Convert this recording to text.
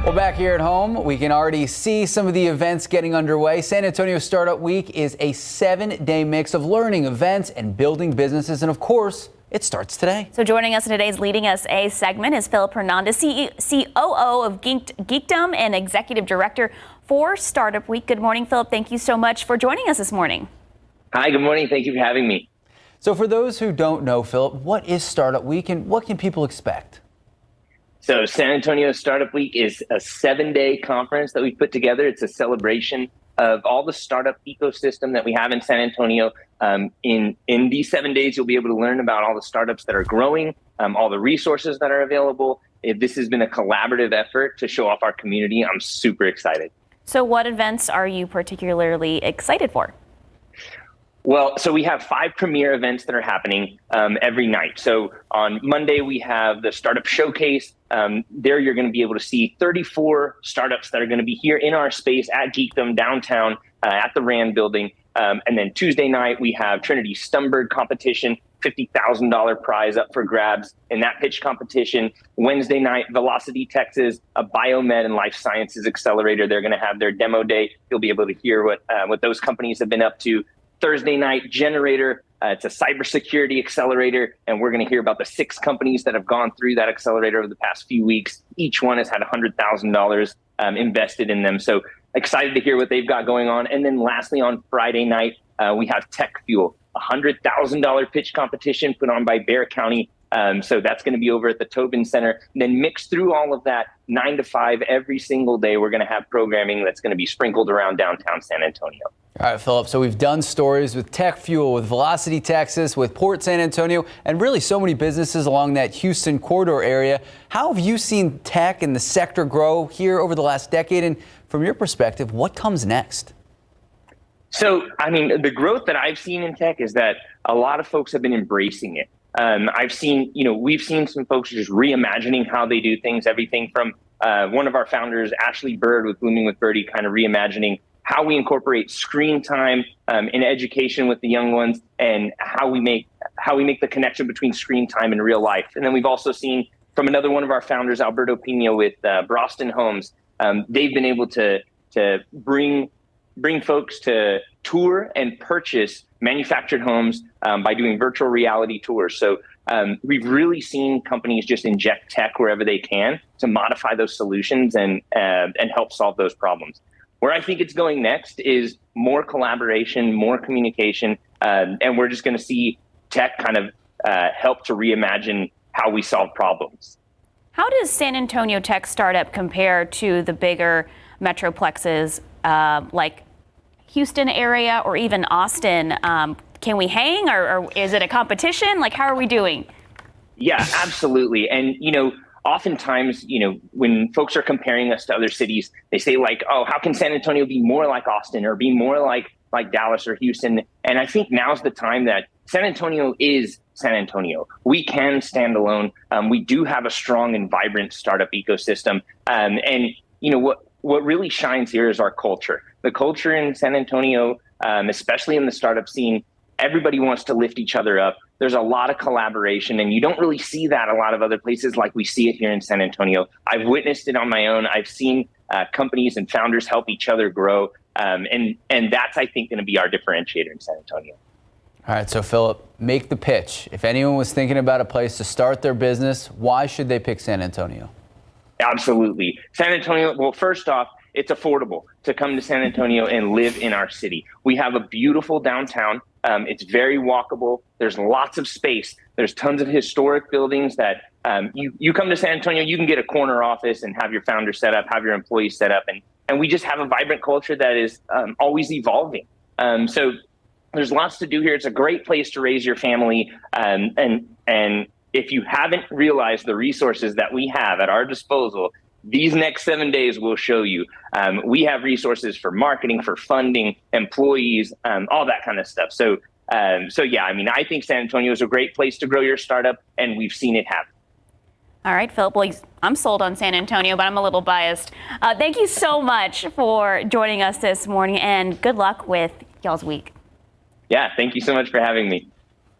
Well, back here at home, we can already see some of the events getting underway. San Antonio Startup Week is a 7-day mix of learning, events, and building businesses. And of course, it starts today. So joining us in today's Leading SA segment is Phillip Hernandez, COO of Geekdom and Executive Director for Startup Week. Good morning, Phillip. Thank you so much for joining us this morning. Hi, good morning. Thank you for having me. So for those who don't know, Phillip, what is Startup Week and what can people expect? So San Antonio Startup Week is a 7-day conference that we put together. It's a celebration of all the startup ecosystem that we have in San Antonio. In these 7 days, you'll be able to learn about all the startups that are growing, all the resources that are available. This has been a collaborative effort to show off our community. I'm super excited. So what events are you particularly excited for? Well, so we have 5 premier events that are happening every night. So on Monday, we have the Startup Showcase. There you're going to be able to see 34 startups that are going to be here in our space at Geekdom downtown at the RAND building. And then Tuesday night, we have Trinity Stumberg competition, $50,000 prize up for grabs in that pitch competition. Wednesday night, Velocity Texas, a biomed and life sciences accelerator. They're going to have their demo day. You'll be able to hear what those companies have been up to. Thursday night, Generator, it's a cybersecurity accelerator, and we're going to hear about the 6 companies that have gone through that accelerator over the past few weeks. Each one has had $100,000 invested in them. So excited to hear what they've got going on. And then lastly, on Friday night, we have Tech Fuel, a $100,000 pitch competition put on by Bexar County. So that's going to be over at the Tobin Center. And then mixed through all of that, 9 to 5 every single day, we're going to have programming that's going to be sprinkled around downtown San Antonio. All right, Phillip, so we've done stories with Tech Fuel, with Velocity Texas, with Port San Antonio, and really so many businesses along that Houston corridor area. How have you seen tech and the sector grow here over the last decade? And from your perspective, what comes next? So, I mean, the growth that I've seen in tech is that a lot of folks have been embracing it. We've seen some folks just reimagining how they do things, everything from one of our founders, Ashley Bird with Blooming with Birdie, kind of reimagining how we incorporate screen time in education with the young ones, and how we make the connection between screen time and real life. And then we've also seen from another one of our founders, Alberto Pino with Broston Homes, they've been able to bring folks to tour and purchase manufactured homes by doing virtual reality tours. So we've really seen companies just inject tech wherever they can to modify those solutions and help solve those problems. Where I think it's going next is more collaboration, more communication, and we're just going to see tech kind of help to reimagine how we solve problems. How does San Antonio Tech Startup compare to the bigger Metroplex'S like Houston area or even Austin? Can we hang, or is it a competition? Like, how are we doing? Yeah, absolutely. And, oftentimes, when folks are comparing us to other cities, they say like, oh, how can San Antonio be more like Austin or be more like Dallas or Houston? And I think now's the time that San Antonio is San Antonio. We can stand alone. We do have a strong and vibrant startup ecosystem. What really shines here is our culture. The culture in San Antonio, especially in the startup scene, everybody wants to lift each other up. There's a lot of collaboration, and you don't really see that a lot of other places like we see it here in San Antonio. I've witnessed it on my own. I've seen companies and founders help each other grow, and that's, I think, going to be our differentiator in San Antonio. All right, so Phillip, make the pitch. If anyone was thinking about a place to start their business, why should they pick San Antonio? Absolutely. San Antonio, well, first off, it's affordable to come to San Antonio and live in our city. We have a beautiful downtown. It's very walkable. There's lots of space. There's tons of historic buildings that you come to San Antonio, you can get a corner office and have your founder set up, have your employees set up. And we just have a vibrant culture that is always evolving. So there's lots to do here. It's a great place to raise your family. And if you haven't realized the resources that we have at our disposal, these next 7 days will show you. We have resources for marketing, for funding, employees, all that kind of stuff. So yeah, I mean, I think San Antonio is a great place to grow your startup, and we've seen it happen. All right, Phillip, well, I'm sold on San Antonio, but I'm a little biased. Thank you so much for joining us this morning, and good luck with y'all's week. Yeah, thank you so much for having me.